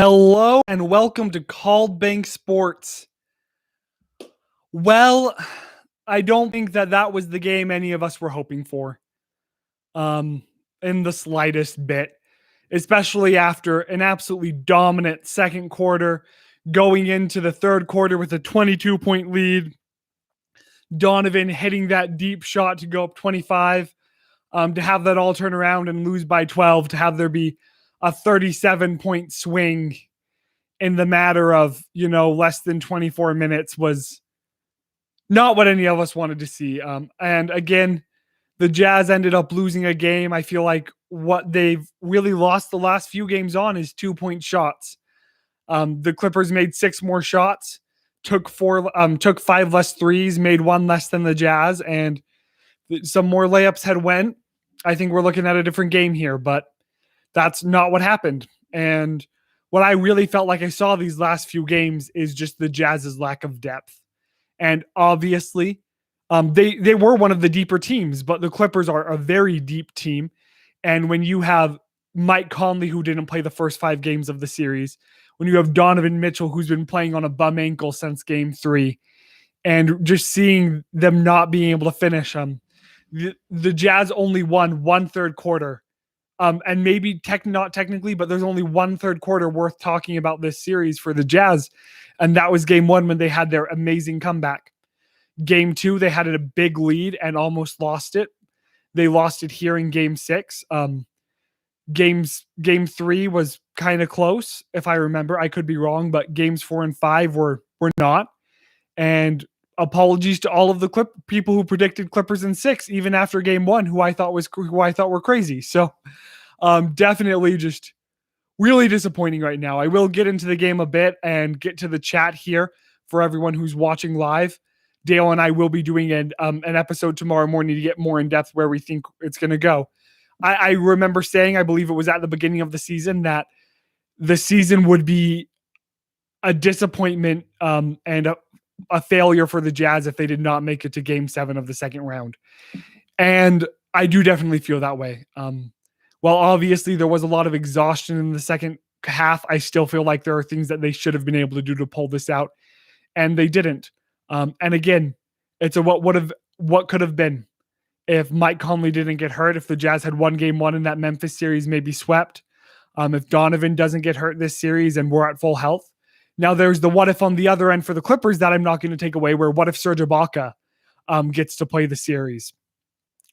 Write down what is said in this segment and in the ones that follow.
Hello and welcome to Called Bank Sports. Well, I don't think that was the game any of us were hoping for, in the slightest bit, especially after an absolutely dominant second quarter, going into the third quarter with a 22-point lead. Donovan hitting that deep shot to go up 25, to have that all turn around and lose by 12, to have there be a 37-point swing in the matter of, less than 24 minutes was not what any of us wanted to see. And again, the Jazz ended up losing a game. I feel like what they've really lost the last few games on is 2-point shots. The Clippers made 6 more shots, took 5 less threes, made 1 less than the Jazz, and some more layups had went. I think we're looking at a different game here, but that's not what happened. And what I really felt like I saw these last few games is just the Jazz's lack of depth. And obviously, they were one of the deeper teams, but the Clippers are a very deep team. And when you have Mike Conley, who didn't play the first 5 games of the series, when you have Donovan Mitchell, who's been playing on a bum ankle since game 3, and just seeing them not being able to finish, the Jazz only won 1/3 quarter. And maybe not technically, but there's only 1/3 quarter worth talking about this series for the Jazz. And that was game 1 when they had their amazing comeback. Game 2, they had a big lead and almost lost it. They lost it here in game 6. Game 3 was kind of close, if I remember. I could be wrong, but games 4 and 5 were not. And apologies to all of the people who predicted Clippers in 6, even after game 1, who I thought were crazy. So definitely just really disappointing right now. I will get into the game a bit and get to the chat here for everyone who's watching live. Dale and I will be doing an episode tomorrow morning to get more in depth where we think it's going to go. I remember saying, I believe it was at the beginning of the season, that the season would be a disappointment and a failure for the Jazz if they did not make it to game 7 of the second round. And I do definitely feel that way. While obviously there was a lot of exhaustion in the second half, I still feel like there are things that they should have been able to do to pull this out, and they didn't. And again, it's a what could have been if Mike Conley didn't get hurt, if the Jazz had won game 1 in that Memphis series, maybe swept, if Donovan doesn't get hurt this series and we're at full health. Now there's the what if on the other end for the Clippers that I'm not going to take away, where what if Serge Ibaka gets to play the series?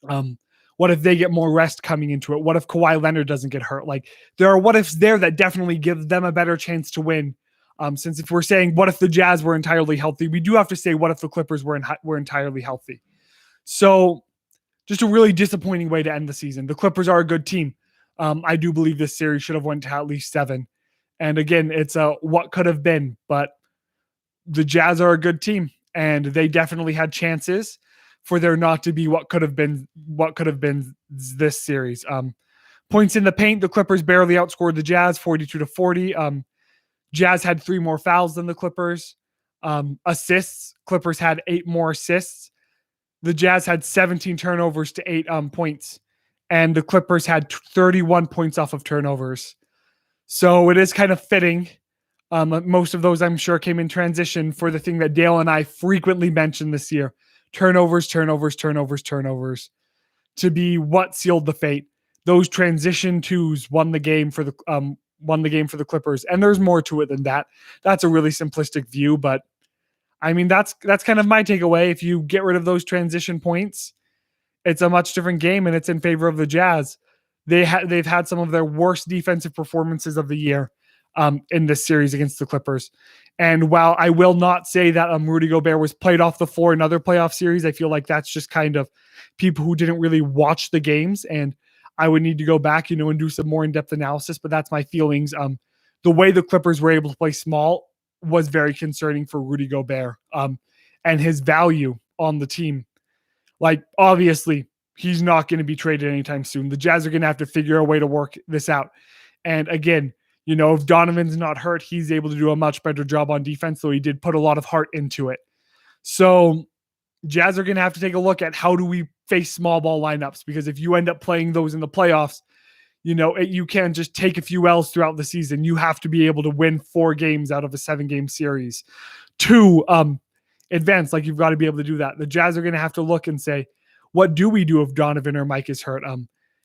What if they get more rest coming into it? What if Kawhi Leonard doesn't get hurt? Like, there are what ifs there that definitely give them a better chance to win. Since if we're saying what if the Jazz were entirely healthy, we do have to say what if the Clippers were entirely healthy. So just a really disappointing way to end the season. The Clippers are a good team. I do believe this series should have went to at least 7. And again, it's a what could have been, but the Jazz are a good team, and they definitely had chances for there not to be what could have been this series. Points in the paint, the Clippers barely outscored the Jazz 42-40. Jazz had 3 more fouls than the Clippers. Assists, Clippers had 8 more assists. The Jazz had 17 turnovers to 8 points, and the Clippers had 31 points off of turnovers. So it is kind of fitting. Most of those, I'm sure, came in transition for the thing that Dale and I frequently mentioned this year: turnovers, to be what sealed the fate. Those transition twos won the game for the Clippers, and there's more to it than that. That's a really simplistic view, but I mean that's kind of my takeaway. If you get rid of those transition points, it's a much different game, and it's in favor of the Jazz. They've had some of their worst defensive performances of the year in this series against the Clippers. And while I will not say that Rudy Gobert was played off the floor in other playoff series, I feel like that's just kind of people who didn't really watch the games, and I would need to go back, and do some more in-depth analysis, but that's my feelings. The way the Clippers were able to play small was very concerning for Rudy Gobert and his value on the team. Like, obviously, he's not going to be traded anytime soon. The Jazz are going to have to figure a way to work this out. And again, if Donovan's not hurt, he's able to do a much better job on defense, though he did put a lot of heart into it. So Jazz are going to have to take a look at how do we face small ball lineups, because if you end up playing those in the playoffs, You can't just take a few L's throughout the season. You have to be able to win 4 games out of a 7-game series to advance. Like, you've got to be able to do that. The Jazz are going to have to look and say, what do we do if Donovan or Mike is hurt?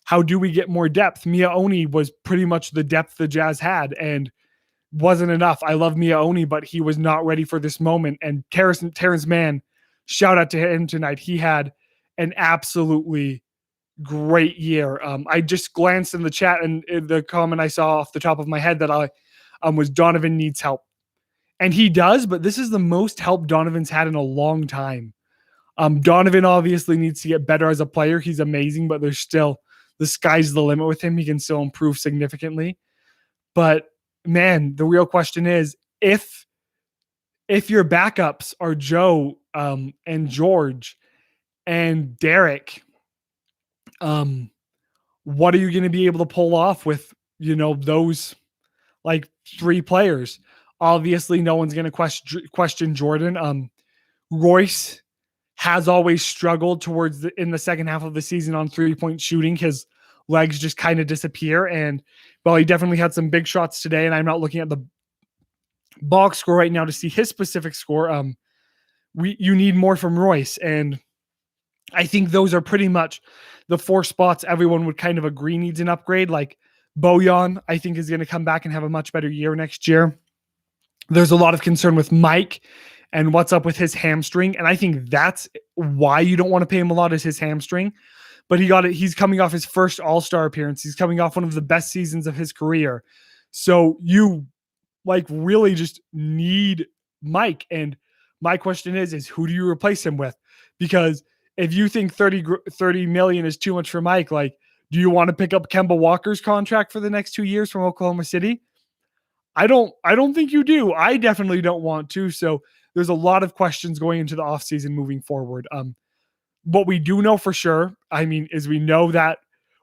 How do we get more depth? Mia Oni was pretty much the depth the Jazz had and wasn't enough. I love Mia Oni, but he was not ready for this moment. And Terrence Mann, shout out to him tonight. He had an absolutely great year. I just glanced in the chat, and the comment I saw off the top of my head that I was Donovan needs help. And he does, but this is the most help Donovan's had in a long time. Donovan obviously needs to get better as a player. He's amazing, but there's still, the sky's the limit with him. He can still improve significantly. But man, the real question is, if your backups are Joe and George and Derek, what are you going to be able to pull off with, those like 3 players? Obviously, no one's going to question Jordan. Royce has always struggled in the second half of the season on 3-point shooting. His legs just kind of disappear. And well, he definitely had some big shots today. And I'm not looking at the box score right now to see his specific score. You need more from Royce. And I think those are pretty much the 4 spots everyone would kind of agree needs an upgrade. Like Bojan, I think, is going to come back and have a much better year next year. There's a lot of concern with Mike and what's up with his hamstring. And I think that's why you don't want to pay him a lot, is his hamstring. But he's coming off his first All-Star appearance. He's coming off one of the best seasons of his career. So you really just need Mike. And my question is who do you replace him with? Because if you think 30 million is too much for Mike, do you want to pick up Kemba Walker's contract for the next 2 years from Oklahoma City? I don't think you do. I definitely don't want to. So there's a lot of questions going into the offseason moving forward. What we do know for sure, is we know that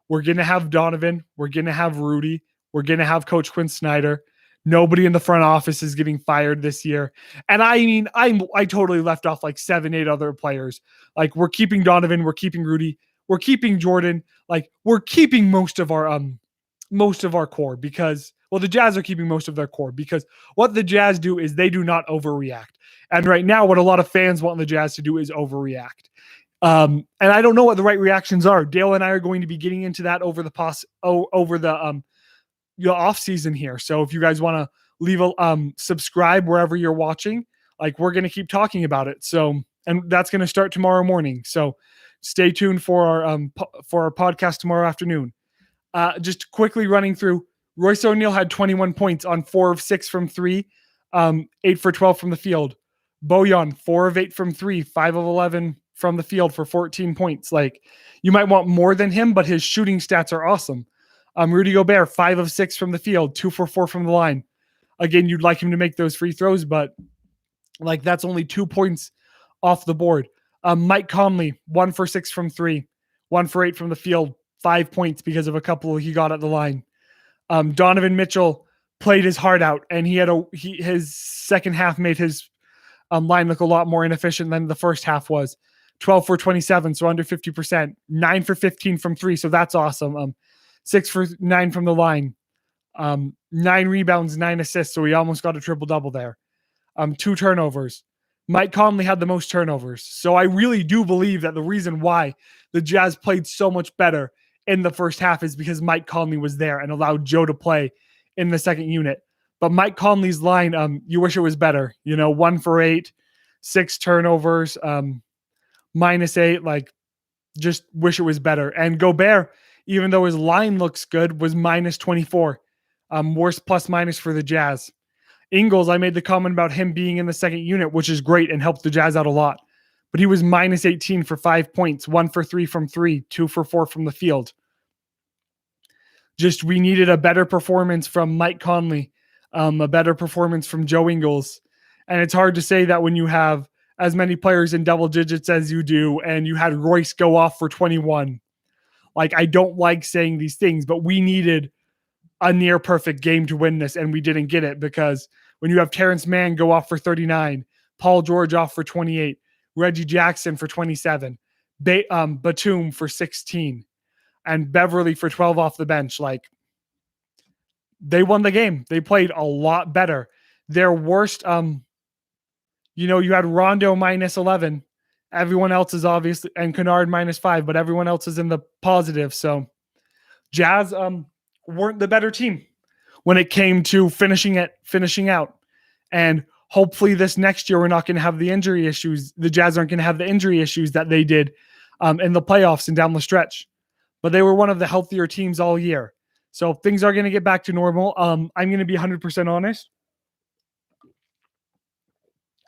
we're going to have Donovan, we're going to have Rudy, we're going to have Coach Quinn Snyder. Nobody in the front office is getting fired this year. And I totally left off 7, 8 other players. We're keeping Donovan, we're keeping Rudy, we're keeping Jordan. We're keeping most of our core because, the Jazz are keeping most of their core because what the Jazz do is they do not overreact. And right now, what a lot of fans want the Jazz to do is overreact. And I don't know what the right reactions are. Dale and I are going to be getting into that over the off season here. So if you guys want to leave subscribe wherever you're watching, we're going to keep talking about it. So, and that's going to start tomorrow morning. So stay tuned for our podcast tomorrow afternoon. Just quickly running through, Royce O'Neal had 21 points on 4 of 6 from 3, 8 for 12 from the field. Bojan, 4 of 8 from 3, 5 of 11 from the field for 14 points. You might want more than him, but his shooting stats are awesome. Rudy Gobert, 5 of 6 from the field, 2 for 4 from the line. Again, you'd like him to make those free throws, but that's only 2 points off the board. Mike Conley, 1 for 6 from 3, 1 for 8 from the field, 5 points because of a couple he got at the line. Donovan Mitchell played his heart out, and his second half made his line look a lot more inefficient than the first half was. 12 for 27, so under 50%. 9 for 15 from 3, so that's awesome. 6 for 9 from the line. 9 rebounds, 9 assists, so he almost got a triple-double there. 2 turnovers. Mike Conley had the most turnovers. So I really do believe that the reason why the Jazz played so much better in the first half is because Mike Conley was there and allowed Joe to play in the second unit. But Mike Conley's line, you wish it was better. 1 for 8, 6 turnovers, -8. Just wish it was better. And Gobert, even though his line looks good, was -24. Worst plus minus for the Jazz. Ingles, I made the comment about him being in the second unit, which is great and helped the Jazz out a lot. But he was -18 for 5 points, 1 for 3 from 3, 2 for 4 from the field. We needed a better performance from Mike Conley, a better performance from Joe Ingles. And it's hard to say that when you have as many players in double digits as you do, and you had Royce go off for 21. I don't like saying these things, but we needed a near perfect game to win this, and we didn't get it because when you have Terrence Mann go off for 39, Paul George off for 28, Reggie Jackson for 27, Batum for 16, and Beverly for 12 off the bench. Like, they won the game. They played a lot better. Their worst, you had Rondo minus 11. Everyone else is obviously, and Kennard minus 5, but everyone else is in the positive. So Jazz weren't the better team when it came to finishing out. And hopefully this next year, we're not going to have the injury issues. The Jazz aren't going to have the injury issues that they did in the playoffs and down the stretch. But they were one of the healthier teams all year. So things are going to get back to normal. I'm going to be 100% honest.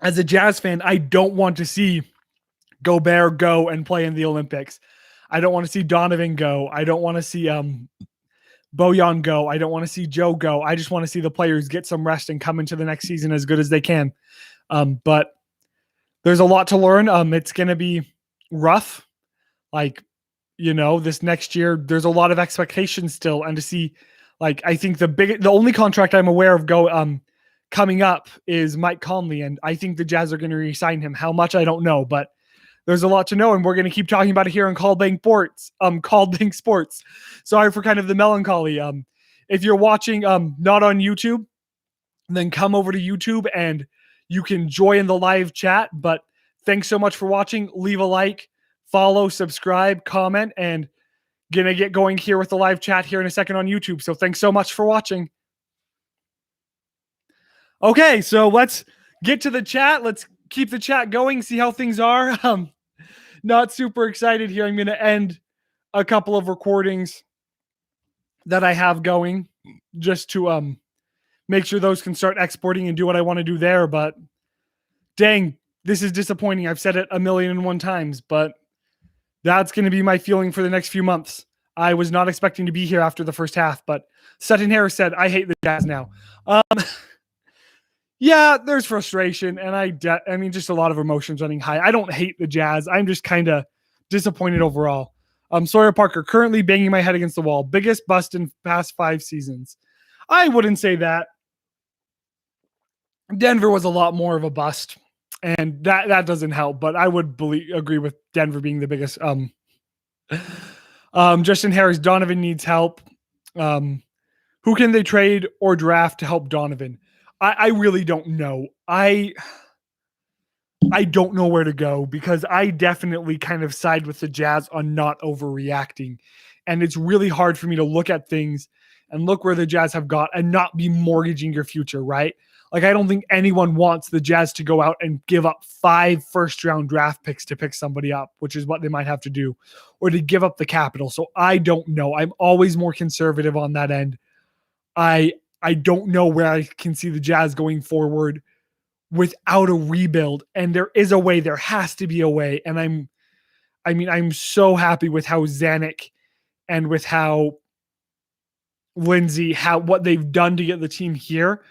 As a Jazz fan, I don't want to see Gobert go and play in the Olympics. I don't want to see Donovan go. I don't want to see Bojan go. I don't want to see Joe go. I just want to see the players get some rest and come into the next season as good as they can. But there's a lot to learn. It's going to be rough. Like, this next year, there's a lot of expectations still. And to see, like, I think the only contract I'm aware of coming up is Mike Conley. And I think the Jazz are going to re-sign him. How much, I don't know, but there's a lot to know, and we're going to keep talking about it here on Called Bank Sports. Sorry for kind of the melancholy. If you're watching not on YouTube, then come over to YouTube and you can join the live chat. But thanks so much for watching. Leave a like, follow, subscribe, comment, and going to get going here with the live chat here in a second on YouTube. So thanks so much for watching. Okay, so let's get to the chat. Let's keep the chat going, see how things are. Not super excited here. I'm going to end a couple of recordings that I have going just to make sure those can start exporting and do what I want to do there. But dang, this is disappointing. I've said it 1,000,001 times, but that's going to be my feeling for the next few months. I was not expecting to be here after the first half, but Sutton Harris said, I hate the Jazz now. Yeah, there's frustration, and I mean, just a lot of emotions running high. I don't hate the Jazz. I'm just kind of disappointed overall. Sawyer Parker, currently banging my head against the wall. Biggest bust in past 5 seasons. I wouldn't say that. Denver was a lot more of a bust, and that doesn't help, but I would agree with Denver being the biggest. Justin Harris, Donovan needs help. Who can they trade or draft to help Donovan? I really don't know. I don't know where to go, because I definitely kind of side with the Jazz on not overreacting. And it's really hard for me to look at things and look where the Jazz have got and not be mortgaging your future, right? Like, I don't think anyone wants the Jazz to go out and give up 5 first-round draft picks to pick somebody up, which is what they might have to do, or to give up the capital. So I don't know. I'm always more conservative on that end. I don't know where I can see the Jazz going forward without a rebuild. And there is a way. There has to be a way. And I'm so happy with how Zanuck and with how Lindsay, what they've done to get the team here.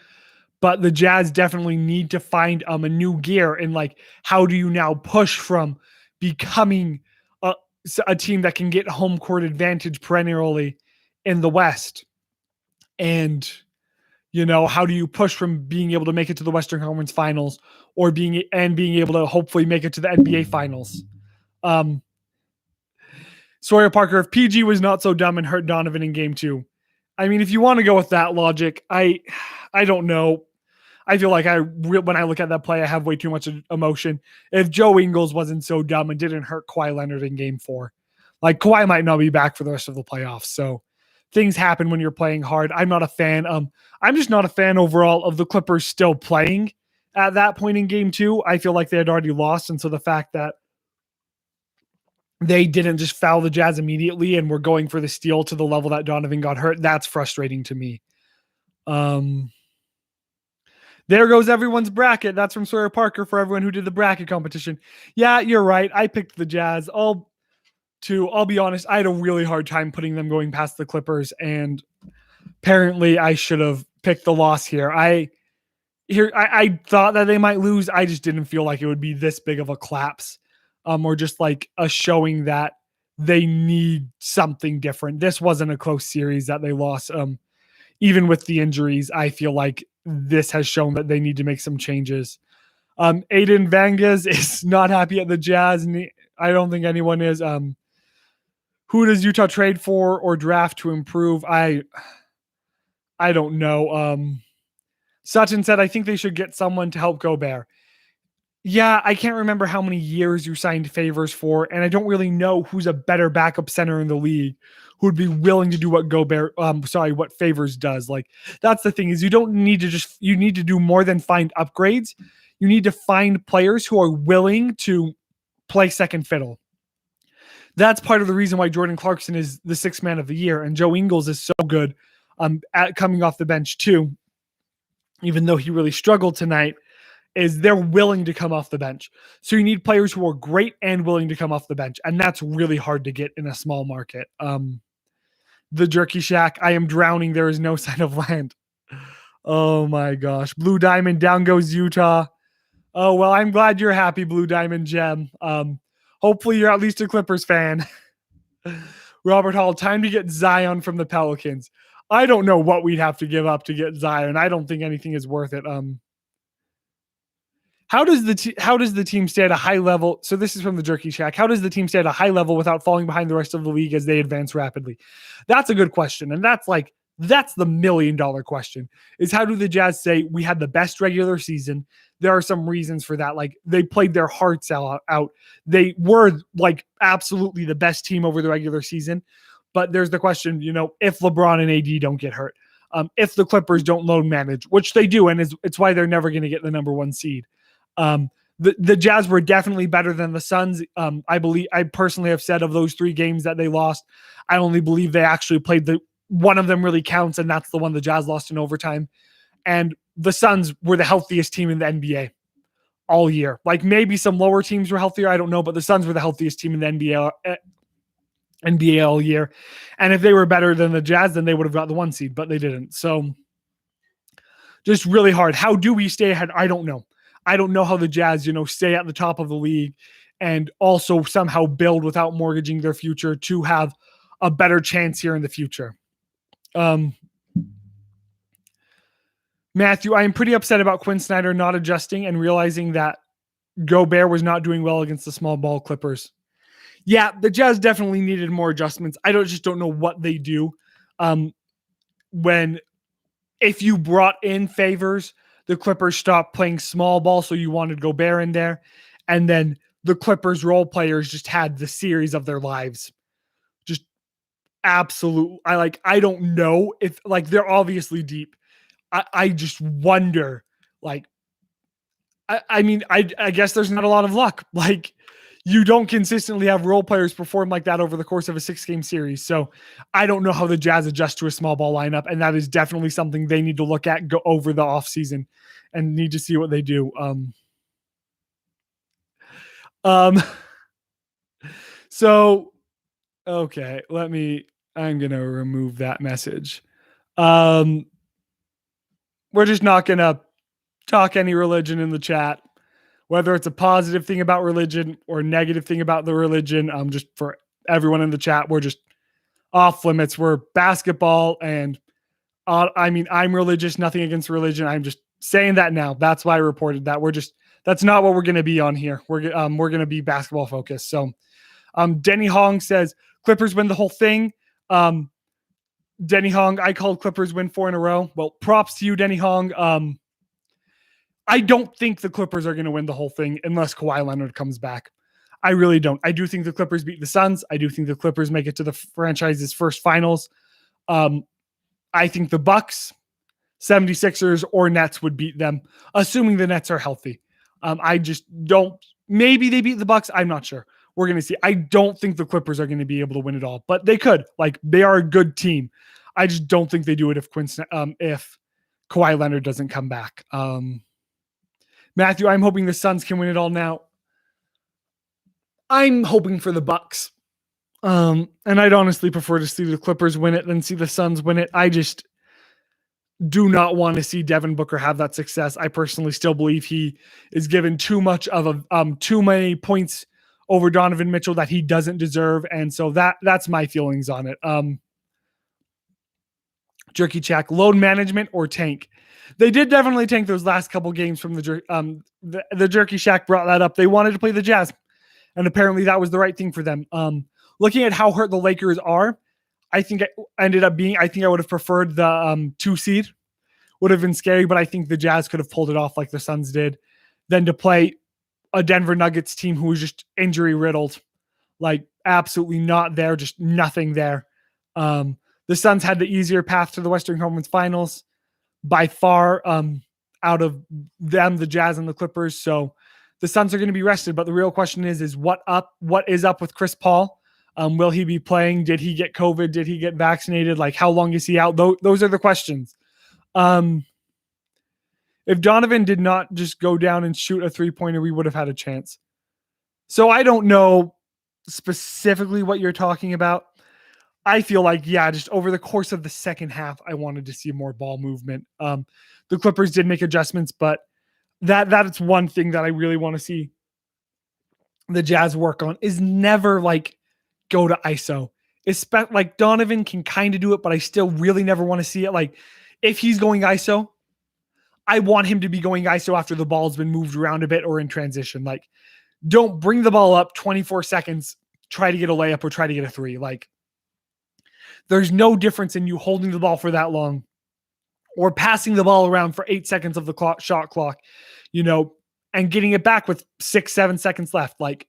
But the Jazz definitely need to find a new gear. And like, how do you now push from becoming a team that can get home court advantage perennially in the West? And how do you push from being able to make it to the Western Conference Finals or being able to hopefully make it to the NBA Finals? Sawyer Parker, if PG was not so dumb and hurt Donovan in game 2. I mean, if you want to go with that logic, I don't know. I feel like when I look at that play, I have way too much emotion. If Joe Ingles wasn't so dumb and didn't hurt Kawhi Leonard in game 4, like, Kawhi might not be back for the rest of the playoffs. So things happen when you're playing hard. I'm not a fan. I'm just not a fan overall of the Clippers still playing at that point in game 2. I feel like they had already lost. And so the fact that they didn't just foul the Jazz immediately and were going for the steal to the level that Donovan got hurt, that's frustrating to me. There goes everyone's bracket. That's from Sawyer Parker for everyone who did the bracket competition. Yeah, you're right. I picked the Jazz. I'll be honest, I had a really hard time putting them going past the Clippers, and apparently I should have picked the loss here. I thought that they might lose. I just didn't feel like it would be this big of a collapse, or just like a showing that they need something different. This wasn't a close series that they lost. Even with the injuries, I feel like this has shown that they need to make some changes. Aiden Vangas is not happy at the Jazz, and I don't think anyone is. Who does Utah trade for or draft to improve? I don't know. Sutton said, I think they should get someone to help Gobert. Yeah, I can't remember how many years you signed Favors for, and I don't really know who's a better backup center in the league who would be willing to do what what Favors does. Like, that's the thing, is you don't need to you need to do more than find upgrades. You need to find players who are willing to play second fiddle. That's part of the reason why Jordan Clarkson is the sixth man of the year, and Joe Ingles is so good at coming off the bench too, even though he really struggled tonight, is they're willing to come off the bench. So you need players who are great and willing to come off the bench, and that's really hard to get in a small market. The Jerky Shack, I am drowning. There is no sign of land. Oh my gosh. Blue Diamond, down goes Utah. Oh, well, I'm glad you're happy, Blue Diamond Gem. Hopefully you're at least a Clippers fan. Robert Hall, time to get Zion from the Pelicans. I don't know what we'd have to give up to get Zion. I don't think anything is worth it. How does the team stay at a high level? So this is from the Jerky Shack. How does the team stay at a high level without falling behind the rest of the league as they advance rapidly? That's a good question. And that's the $1 million question, is how do the Jazz say we had the best regular season? There are some reasons for that. Like, they played their hearts out. They were like absolutely the best team over the regular season. But there's the question, if LeBron and AD don't get hurt, if the Clippers don't load manage, which they do, and it's why they're never going to get the number one seed. The Jazz were definitely better than the Suns. I personally have said of those 3 games that they lost, I only believe they actually played one of them really counts, and that's the one the Jazz lost in overtime. And the Suns were the healthiest team in the NBA all year. Like, maybe some lower teams were healthier, I don't know, but the Suns were the healthiest team in the NBA all year. And if they were better than the Jazz, then they would have got the 1 seed, but they didn't. So just really hard. How do we stay ahead? I don't know. I don't know how the Jazz, stay at the top of the league and also somehow build without mortgaging their future to have a better chance here in the future. Matthew, I am pretty upset about Quinn Snyder not adjusting and realizing that Gobert was not doing well against the small ball Clippers. Yeah, the Jazz definitely needed more adjustments. I just don't know what they do. If you brought in Favors, the Clippers stopped playing small ball, so you wanted Gobert in there. And then the Clippers role players just had the series of their lives. Just absolute. I don't know if, they're obviously deep. I just wonder, I guess there's not a lot of luck. You don't consistently have role players perform like that over the course of a 6-game series. So I don't know how the Jazz adjust to a small ball lineup. And that is definitely something they need to look at, go over the offseason, and need to see what they do. So, okay, I'm going to remove that message. We're just not going to talk any religion in the chat, whether it's a positive thing about religion or a negative thing about the religion. Just for everyone in the chat, we're just off limits. We're basketball, and I'm religious, nothing against religion. I'm just saying that now. That's why I reported that. That's not what we're going to be on here. We're going to be basketball focused. So, Denny Hong says Clippers win the whole thing. Denny Hong, I called Clippers win 4 in a row. Well, props to you, Denny Hong. I don't think the Clippers are going to win the whole thing unless Kawhi Leonard comes back. I really don't. I do think the Clippers beat the Suns. I do think the Clippers make it to the franchise's first finals. I think the Bucks, 76ers, or Nets would beat them, assuming the Nets are healthy. I just don't. Maybe they beat the Bucks. I'm not sure. We're going to see. I don't think the Clippers are going to be able to win it all, but they could. They are a good team. I just don't think they do it if Kawhi Leonard doesn't come back. Matthew, I'm hoping the Suns can win it all now. I'm hoping for the Bucks. And I'd honestly prefer to see the Clippers win it than see the Suns win it. I just do not want to see Devin Booker have that success. I personally still believe he is given too many points over Donovan Mitchell that he doesn't deserve. And so that's my feelings on it. Jerky Check, load management or tank? They did definitely tank those last couple games from the Jerky Shack brought that up. They wanted to play the Jazz, and apparently that was the right thing for them. looking at how hurt the Lakers are, I think I think I would have preferred the 2 seed. Would have been scary, but I think the Jazz could have pulled it off like the Suns did, than to play a Denver Nuggets team who was just injury riddled, like absolutely not there, just nothing there. The Suns had the easier path to the Western Conference Finals by far, out of them, the Jazz and the Clippers. So the Suns are going to be rested, but the real question is what is up with Chris Paul? Will he be playing? Did he get COVID? Did he get vaccinated? Like, how long is he out? Those are the questions. If Donovan did not just go down and shoot a 3-pointer, we would have had a chance. So I don't know specifically what you're talking about. I feel like, just over the course of the second half, I wanted to see more ball movement. The Clippers did make adjustments, but that is one thing that I really want to see the Jazz work on, is never like go to ISO. Like Donovan can kind of do it, but I still really never want to see it. Like, if he's going ISO, I want him to be going ISO after the ball's been moved around a bit or in transition. Like, don't bring the ball up 24 seconds, try to get a layup or try to get a 3. Like, there's no difference in you holding the ball for that long or passing the ball around for 8 seconds of the shot clock, and getting it back with 6-7 seconds left. Like,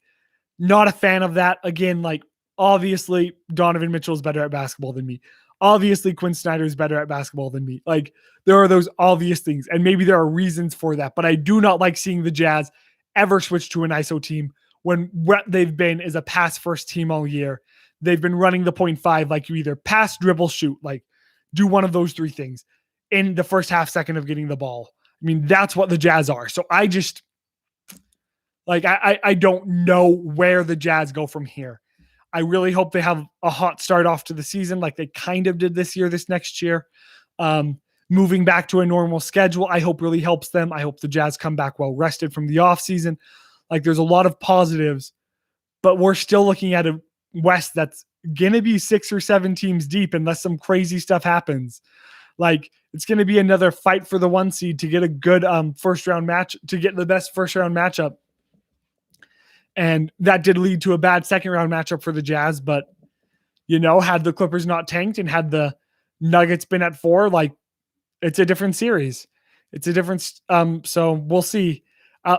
not a fan of that. Again, like, obviously Donovan Mitchell is better at basketball than me. Obviously Quinn Snyder is better at basketball than me. Like, there are those obvious things, and maybe there are reasons for that, but I do not like seeing the Jazz ever switch to an ISO team when what they've been is a pass first team all year. They've been running the 0.5, like you either pass, dribble, shoot, like do one of those 3 things in the first half second of getting the ball. I mean, that's what the Jazz are. So I just, like, I don't know where the Jazz go from here. I really hope they have a hot start off to the season like they kind of did this next year. Moving back to a normal schedule, I hope really helps them. I hope the Jazz come back well rested from the offseason. Like, there's a lot of positives, but we're still looking at a West that's going to be 6 or 7 teams deep unless some crazy stuff happens. Like, it's going to be another fight for the 1 seed to get a good first round match, to get the best first round matchup. And that did lead to a bad second round matchup for the Jazz. But, had the Clippers not tanked and had the Nuggets been at 4, like, it's a different series. It's a different. So we'll see.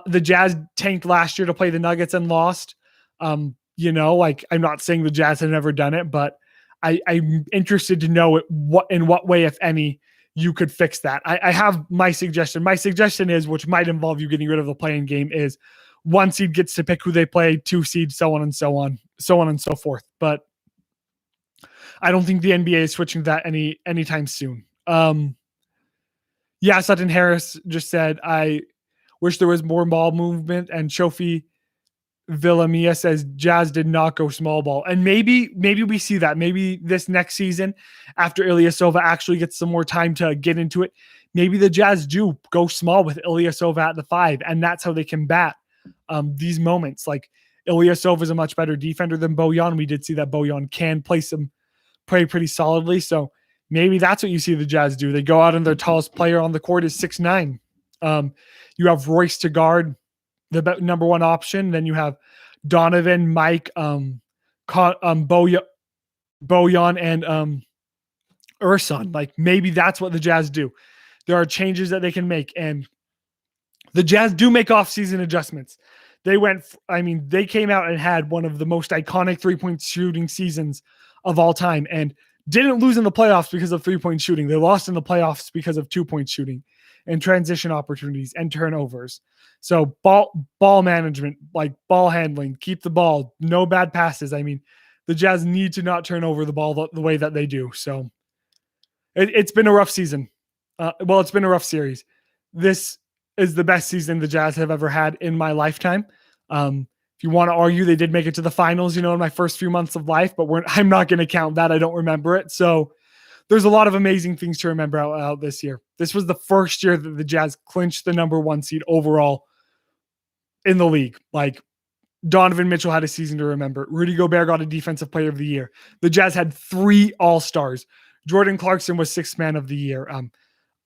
The Jazz tanked last year to play the Nuggets and lost. Like, I'm not saying the Jazz have never done it, but I'm interested to know in what way, if any, you could fix that. I have my suggestion. My suggestion is, which might involve you getting rid of the play-in game, is 1 seed gets to pick who they play, 2 seed, so on and so forth. But I don't think the NBA is switching to that anytime soon. Sutton Harris just said, I wish there was more ball movement, and Shofi Villamia says Jazz did not go small ball. And maybe we see that. Maybe this next season, after Ilyasova actually gets some more time to get into it, maybe the Jazz do go small with Ilyasova at the 5, and that's how they combat these moments. Like, Ilyasova is a much better defender than Bojan. We did see that Bojan can play pretty solidly. So maybe that's what you see the Jazz do. They go out and their tallest player on the court is 6'9". You have Royce to guard the number 1 option. Then you have Donovan, Mike, Bojan, and Ersan. Like, maybe that's what the Jazz do. There are changes that they can make, and the Jazz do make off-season adjustments. They came out and had one of the most iconic 3-point shooting seasons of all time, and didn't lose in the playoffs because of 3-point shooting. They lost in the playoffs because of 2-point shooting and transition opportunities and turnovers. So ball management, like ball handling, keep the ball, no bad passes. I mean, the Jazz need to not turn over the ball the way that they do. So it's been a rough season. It's been a rough series. This is the best season the Jazz have ever had in my lifetime. If you want to argue, they did make it to the finals, in my first few months of life, but I'm not going to count that. I don't remember it. So there's a lot of amazing things to remember out this year. This was the first year that the Jazz clinched the number 1 seed overall in the league. Like, Donovan Mitchell had a season to remember. Rudy Gobert got a defensive player of the year. The Jazz had 3 all-stars. Jordan Clarkson was 6th man of the year.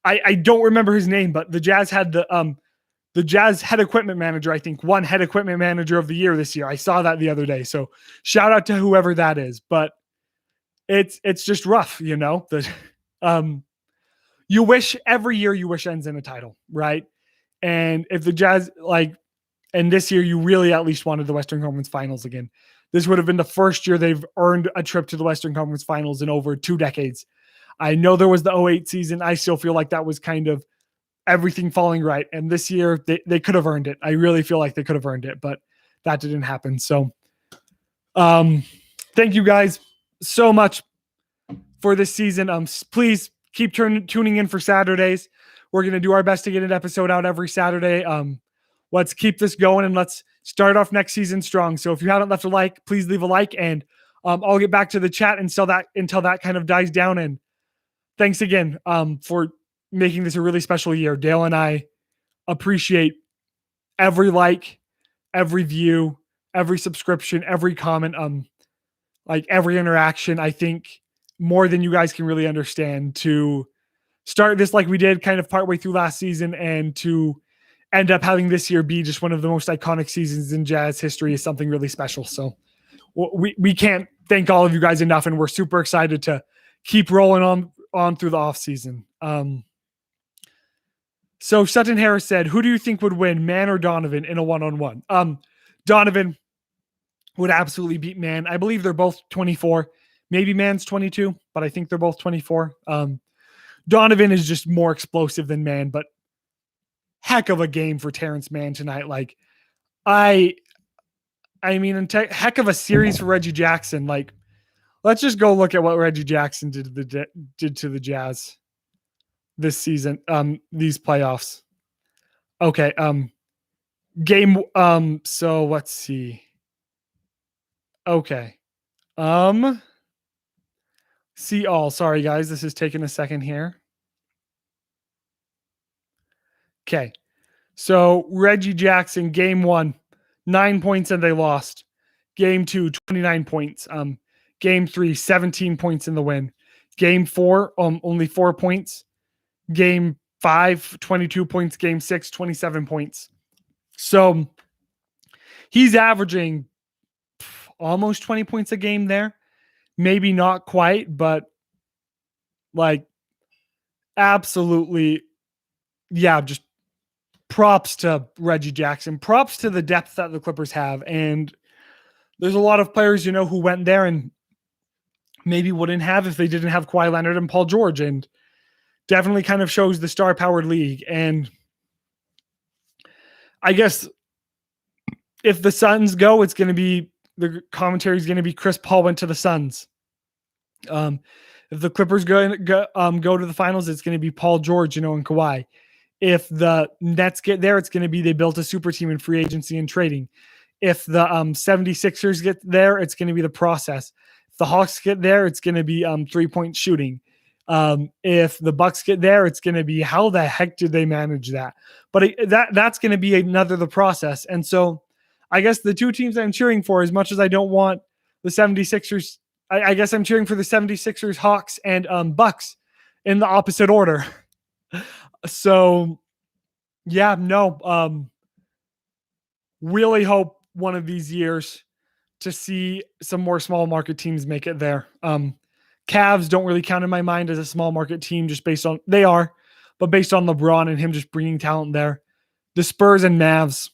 I don't remember his name, but the Jazz had the the Jazz head equipment manager, I think, won head equipment manager of the year this year. I saw that the other day. So shout out to whoever that is. But it's just rough, you know. You wish every year ends in a title, right? And if the Jazz and this year you really at least wanted the Western Conference Finals again. This would have been the first year they've earned a trip to the Western Conference Finals in over 2 decades. I know there was the 2008 season. I still feel like that was kind of everything falling right. And this year they could have earned it. I really feel like they could have earned it, but that didn't happen. So thank you guys so much for this season. Please keep tuning in for Saturdays. We're going to do our best to get an episode out every Saturday. Let's keep this going and let's start off next season strong. So if you haven't left a like, please leave a like, and I'll get back to the chat until that kind of dies down. And thanks again for making this a really special year. Dale and I appreciate every like, every view, every subscription, every comment, every interaction. I think more than you guys can really understand to start this like we did kind of partway through last season and to end up having this year be just one of the most iconic seasons in Jazz history is something really special. So we can't thank all of you guys enough, and we're super excited to keep rolling on through the off season. So Sutton Harris said, who do you think would win, Man or Donovan in a one-on-one? Donovan would absolutely beat Man. I believe they're both 24. Maybe Man's 22, but I think they're both 24. Donovan is just more explosive than Man, but heck of a game for Terrence Mann tonight. Heck of a series for Reggie Jackson. Let's just go look at what Reggie Jackson did to the Jazz this season, these playoffs. Okay. So let's see. Okay. See all. Sorry, guys. This is taking a second here. Okay. So Reggie Jackson, game 1, 9 points and they lost. Game 2, 29 points. Game 3, 17 points in the win. Game 4, only 4 points. Game 5, 22 points. Game 6, 27 points. So he's averaging almost 20 points a game there. Maybe not quite, but absolutely, yeah, just props to Reggie Jackson. Props to the depth that the Clippers have. And there's a lot of players, who went there and maybe wouldn't have if they didn't have Kawhi Leonard and Paul George, and definitely kind of shows the star-powered league. And I guess if the Suns go, it's going to be, the commentary is going to be Chris Paul went to the Suns. If the Clippers go to the finals, it's going to be Paul George, and Kawhi. If the Nets get there, it's going to be they built a super team in free agency and trading. If the 76ers get there, it's going to be the process. If the Hawks get there, it's going to be 3-point shooting. If the Bucks get there, it's going to be how the heck did they manage that? But that's going to be the process. And so I guess the two teams I'm cheering for, as much as I don't want the 76ers, I guess I'm cheering for the 76ers, Hawks, and Bucks in the opposite order. So, yeah, no. Really hope one of these years to see some more small market teams make it there. Cavs don't really count in my mind as a small market team, just based on they are, but based on LeBron and him just bringing talent there. The Spurs and Mavs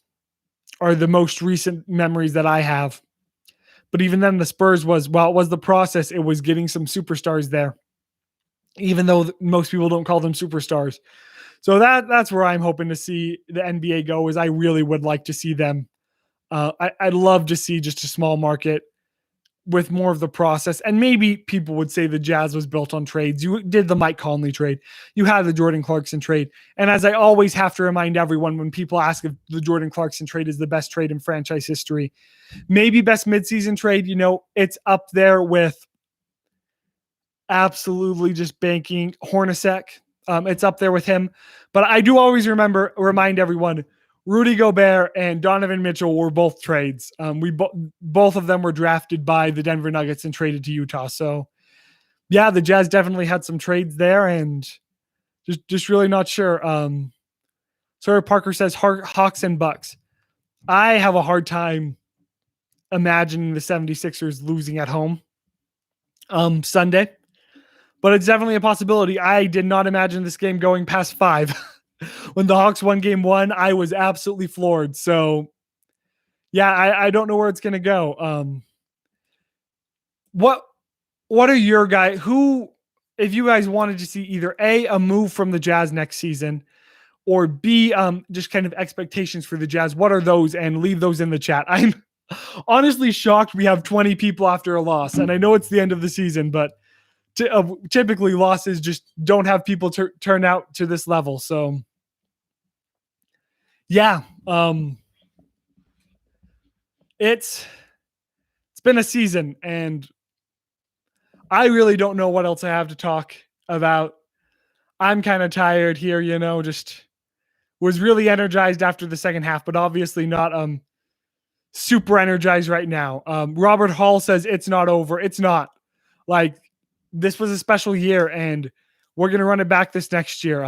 are the most recent memories that I have. But even then, the Spurs it was the process. It was getting some superstars there, even though most people don't call them superstars. So that's where I'm hoping to see the NBA go, is I really would like to see them. I'd love to see just a small market with more of the process. And maybe people would say the Jazz was built on trades. You did the Mike Conley trade. You had the Jordan Clarkson trade. And as I always have to remind everyone, when people ask if the Jordan Clarkson trade is the best trade in franchise history, maybe best midseason trade, it's up there with absolutely just banking Hornacek. It's up there with him. But I do always remind everyone, Rudy Gobert and Donovan Mitchell were both trades. Both of them were drafted by the Denver Nuggets and traded to Utah. So, yeah, the Jazz definitely had some trades there, and just really not sure. Sawyer Parker says Hawks and Bucks. I have a hard time imagining the 76ers losing at home Sunday, but it's definitely a possibility. I did not imagine this game going past 5. When the Hawks won game 1, I was absolutely floored. So, yeah, I don't know where it's going to go. What are your guys? Who, if you guys wanted to see either a move from the Jazz next season, or B, just kind of expectations for the Jazz, what are those? And leave those in the chat. I'm honestly shocked we have 20 people after a loss, and I know it's the end of the season, but typically losses just don't have people turn out to this level. So, yeah, it's been a season, and I really don't know what else I have to talk about. I'm kind of tired here, just was really energized after the second half, but obviously not super energized right now. Robert Hall says it's not over. It's not. Like, this was a special year, and we're going to run it back this next year.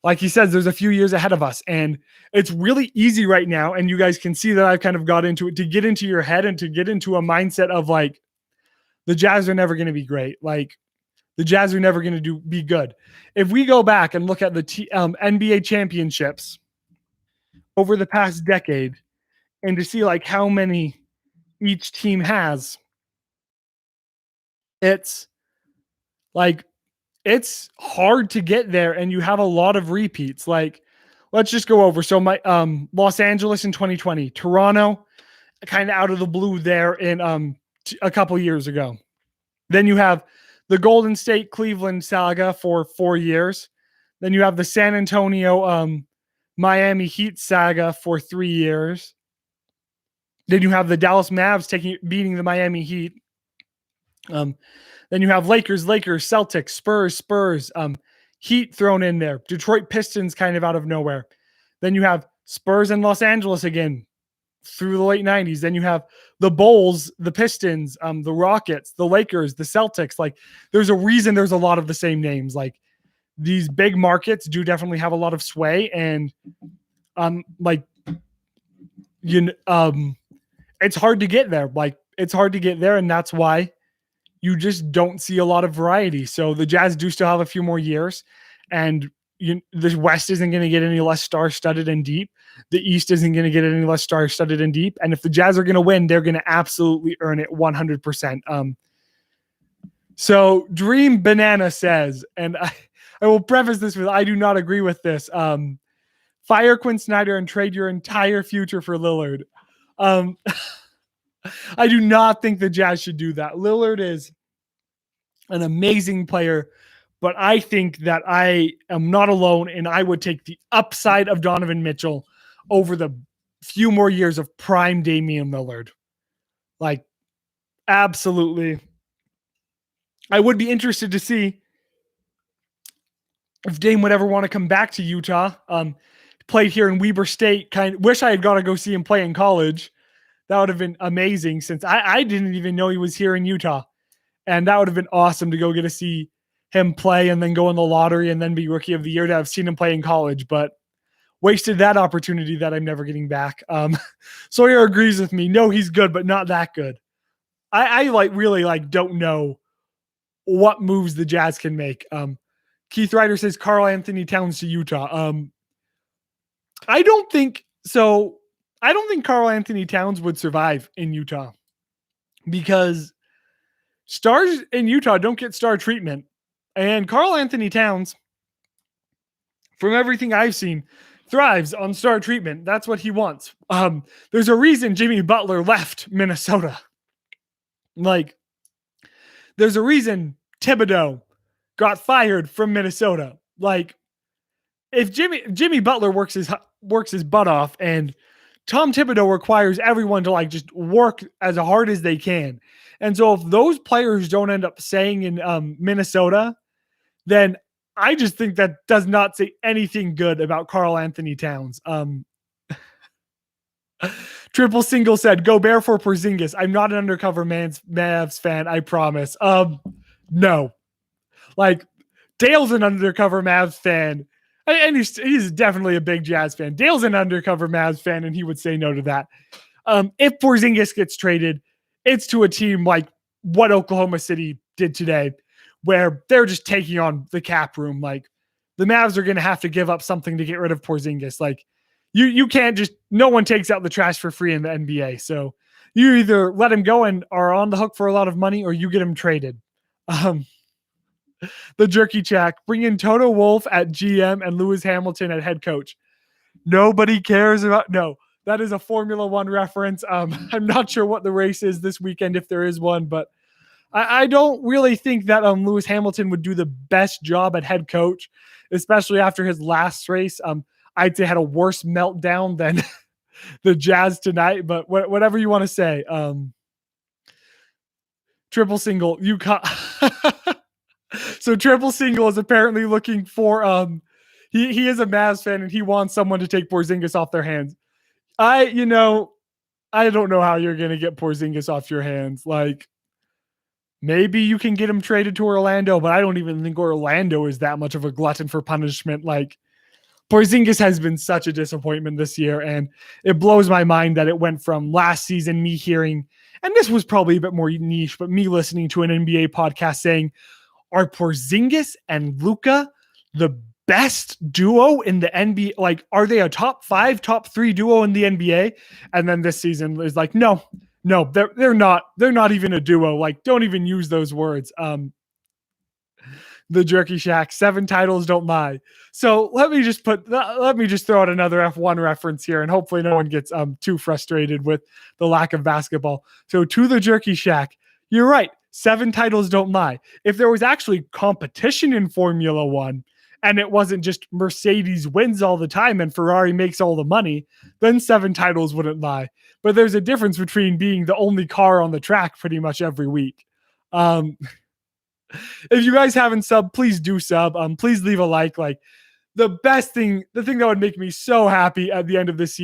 Like he says, there's a few years ahead of us, and it's really easy right now. And you guys can see that I've kind of got into it, to get into your head and to get into a mindset of like, the Jazz are never going to be great. Like, the Jazz are never going to be good. If we go back and look at the NBA championships over the past decade, and to see like how many each team has, it's like, it's hard to get there, and you have a lot of repeats. Like, let's just go over. So my Los Angeles in 2020, Toronto kind of out of the blue there in a couple years ago. Then you have the Golden State Cleveland saga for 4 years. Then you have the San Antonio Miami Heat saga for 3 years. Then you have the Dallas Mavs beating the Miami Heat. Then you have Lakers, Celtics, Spurs, Heat thrown in there. Detroit Pistons kind of out of nowhere. Then you have Spurs and Los Angeles again through the late 90s. Then you have the Bulls, the Pistons, the Rockets, the Lakers, the Celtics. Like, there's a reason there's a lot of the same names. Like, these big markets do definitely have a lot of sway, and it's hard to get there. Like, it's hard to get there, and that's why you just don't see a lot of variety. So the Jazz do still have a few more years, and the West isn't going to get any less star-studded and deep. The East isn't going to get any less star-studded and deep. And if the Jazz are going to win, they're going to absolutely earn it 100%. So Dream Banana says, and I will preface this with, I do not agree with this. Fire Quinn Snyder and trade your entire future for Lillard. I do not think the Jazz should do that. Lillard is an amazing player, but I think that I am not alone, and I would take the upside of Donovan Mitchell over the few more years of prime Damian Lillard. Like, absolutely. I would be interested to see if Dame would ever want to come back to Utah. Played here in Weber State. Wish I had got to go see him play in college. That would have been amazing, since I didn't even know he was here in Utah. And that would have been awesome to go get to see him play and then go in the lottery and then be Rookie of the Year, to have seen him play in college. But wasted that opportunity that I'm never getting back. Sawyer agrees with me. No, he's good, but not that good. I really don't know what moves the Jazz can make. Keith Ryder says Karl Anthony Towns to Utah. I don't think Karl Anthony Towns would survive in Utah, because stars in Utah don't get star treatment. And Karl Anthony Towns, from everything I've seen, thrives on star treatment. That's what he wants. There's a reason Jimmy Butler left Minnesota. Like, there's a reason Thibodeau got fired from Minnesota. Like, if Jimmy Butler works his butt off, and Tom Thibodeau requires everyone to just work as hard as they can. And so if those players don't end up staying in Minnesota, then I just think that does not say anything good about Karl Anthony Towns. Triple Single said, go Bear for Porzingis. I'm not an undercover Mavs fan, I promise. No. Dale's an undercover Mavs fan. And he's definitely a big Jazz fan. Dale's an undercover Mavs fan, and he would say no to that. If Porzingis gets traded, it's to a team like what Oklahoma City did today, where they're just taking on the cap room. Like the Mavs are going to have to give up something to get rid of Porzingis. Like you can't just, no one takes out the trash for free in the NBA. So you either let him go and are on the hook for a lot of money, or you get him traded. The Jerky Shack, bring in Toto Wolff at GM and Lewis Hamilton at head coach. Nobody cares about, no, that is a Formula One reference. I'm not sure what the race is this weekend, if there is one, but I don't really think that Lewis Hamilton would do the best job at head coach, especially after his last race. I'd say had a worse meltdown than the Jazz tonight, but whatever you want to say. Triple Single, you So Triple Single is apparently looking for he is a Mavs fan and he wants someone to take Porzingis off their hands. I don't know how you're going to get Porzingis off your hands. Like, maybe you can get him traded to Orlando, but I don't even think Orlando is that much of a glutton for punishment. Like, Porzingis has been such a disappointment this year, and it blows my mind that it went from last season me hearing, and this was probably a bit more niche, but me listening to an NBA podcast saying, are Porzingis and Luka the best duo in the NBA? Like, are they a top 5, top 3 duo in the NBA? And then this season is like, no, they're not. They're not even a duo. Like, don't even use those words. The Jerky Shack, 7 titles don't lie. So let me just throw out another F1 reference here, and hopefully no one gets too frustrated with the lack of basketball. So to the Jerky Shack, you're right. 7 titles don't lie. If there was actually competition in Formula One and it wasn't just Mercedes wins all the time and Ferrari makes all the money, then 7 titles wouldn't lie. But there's a difference between being the only car on the track pretty much every week. If you guys haven't subbed, please do sub. Please leave a like. Like, the thing that would make me so happy at the end of this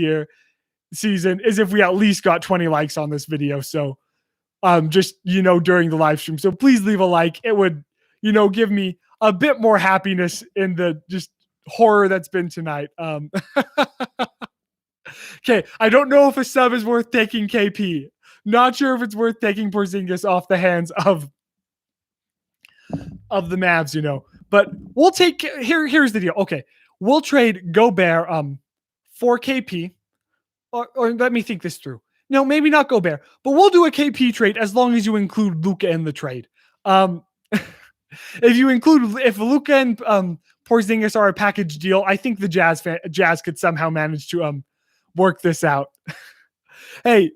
season is if we at least got 20 likes on this video. So just, during the live stream. So please leave a like. It would, give me a bit more happiness in the just horror that's been tonight. Okay. I don't know if a sub is worth taking KP. Not sure if it's worth taking Porzingis off the hands of the Mavs, but we'll take, here's the deal. Okay. We'll trade Gobert, for KP, or let me think this through. No, maybe not Gobert, but we'll do a KP trade as long as you include Luka in the trade. If Luka and Porzingis are a package deal, I think the Jazz could somehow manage to work this out. Hey,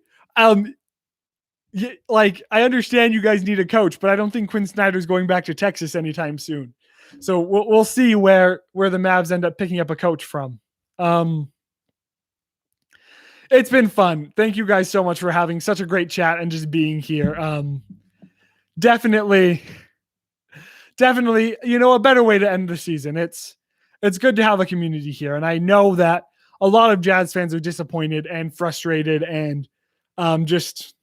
like, I understand you guys need a coach, but I don't think Quinn Snyder's going back to Texas anytime soon. So we'll see where the Mavs end up picking up a coach from. It's been fun. Thank you guys so much for having such a great chat and just being here. Definitely, a better way to end the season. It's good to have a community here. And I know that a lot of Jazz fans are disappointed and frustrated and just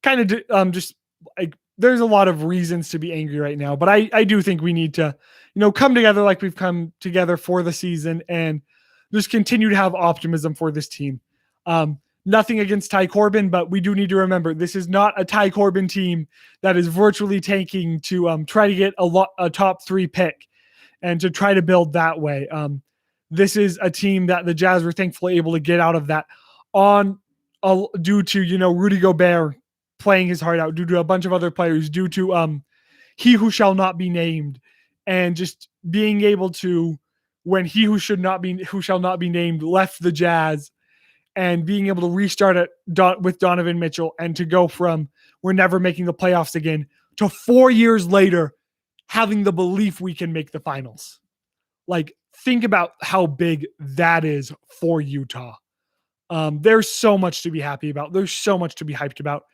kind of just like, there's a lot of reasons to be angry right now, but I do think we need to, come together like we've come together for the season and just continue to have optimism for this team. Nothing against Ty Corbin, but we do need to remember this is not a Ty Corbin team that is virtually tanking to try to get a top 3 pick and to try to build that way. This is a team that the Jazz were thankfully able to get out of that due to, Rudy Gobert playing his heart out, due to a bunch of other players, due to he who shall not be named, and just being able to, when he who shall not be named left the Jazz, and being able to restart it with Donovan Mitchell, and to go from we're never making the playoffs again to 4 years later having the belief we can make the finals. Like, think about how big that is for Utah. There's so much to be happy about. There's so much to be hyped about.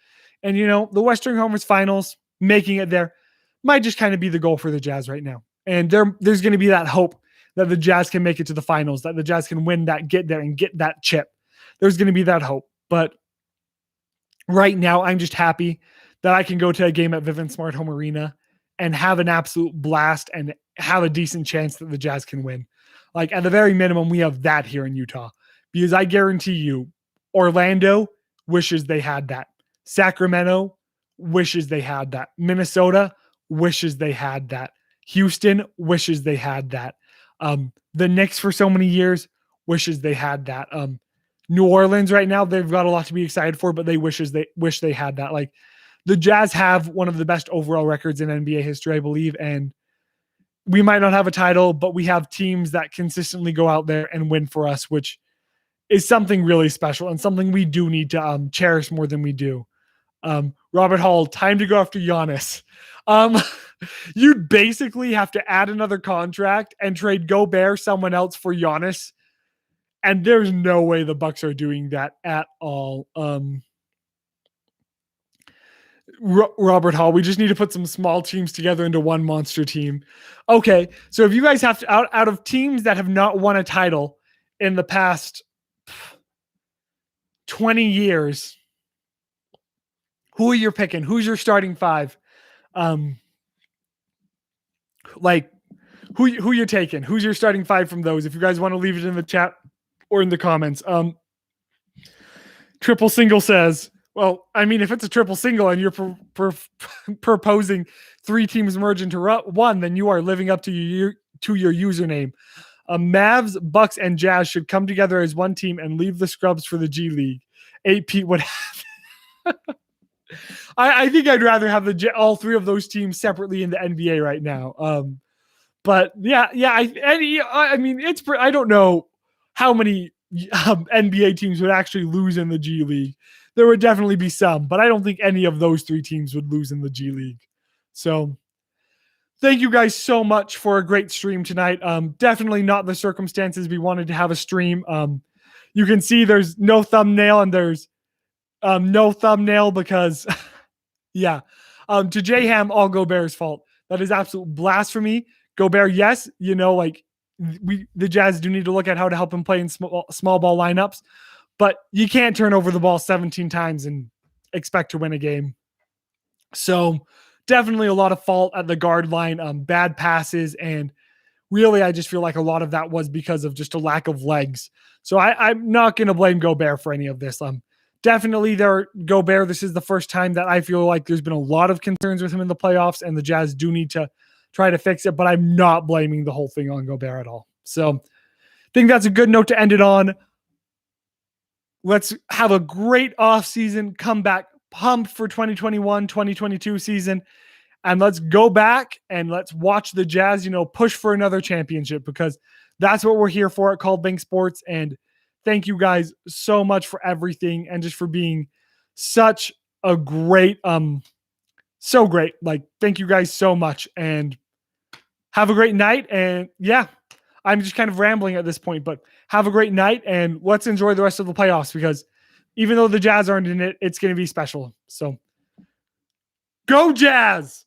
And, the Western Conference Finals, making it there, might just kind of be the goal for the Jazz right now. And there's going to be that hope that the Jazz can make it to the finals, that the Jazz can win that, get there, and get that chip. There's going to be that hope. But right now, I'm just happy that I can go to a game at Vivint Smart Home Arena and have an absolute blast and have a decent chance that the Jazz can win. Like at the very minimum, we have that here in Utah, because I guarantee you, Orlando wishes they had that. Sacramento wishes they had that. Minnesota wishes they had that. Houston wishes they had that. The Knicks for so many years wishes they had that. New Orleans right now, they've got a lot to be excited for, but they wish they had that. Like the Jazz have one of the best overall records in NBA history, I believe, and we might not have a title, but we have teams that consistently go out there and win for us, which is something really special and something we do need to cherish more than we do. Robert Hall, time to go after Giannis. You'd basically have to add another contract and trade Gobert, someone else, for Giannis. And there's no way the Bucks are doing that at all. Robert Hall, we just need to put some small teams together into one monster team. Okay, so if you guys have to, out of teams that have not won a title in the past 20 years, who are you picking? Who's your starting five? Like who you're taking? Who's your starting five from those? If you guys want to leave it in the chat or in the comments. Triple Single says, well, I mean, if it's a triple single and you're proposing three teams merge into one, then you are living up to your username. Mavs, Bucks, and Jazz should come together as one team and leave the scrubs for the G League. 8 would have. I think I'd rather have all three of those teams separately in the NBA right now. But yeah. I mean, I don't know how many NBA teams would actually lose in the G League. There would definitely be some, but I don't think any of those three teams would lose in the G League. So thank you guys so much for a great stream tonight. Definitely not the circumstances we wanted to have a stream. You can see there's no thumbnail, and there's no thumbnail because, yeah. To J-Ham, all Gobert's fault. That is absolute blasphemy. Gobert, yes, like the Jazz do need to look at how to help him play in small ball lineups, but you can't turn over the ball 17 times and expect to win a game. So definitely a lot of fault at the guard line, bad passes, and really I just feel like a lot of that was because of just a lack of legs. So I'm not going to blame Gobert for any of this. Definitely Gobert, this is the first time that I feel like there's been a lot of concerns with him in the playoffs, and the Jazz do need to try to fix it, but I'm not blaming the whole thing on Gobert at all. So I think that's a good note to end it on. Let's have a great offseason, come back pumped for 2021-2022 season, and let's go back and let's watch the Jazz, push for another championship, because that's what we're here for at Called Bank Sports. And thank you guys so much for everything and just for being such a great, so great. Like, thank you guys so much, and have a great night. And yeah, I'm just kind of rambling at this point, but have a great night, and let's enjoy the rest of the playoffs, because even though the Jazz aren't in it, it's going to be special. So go Jazz!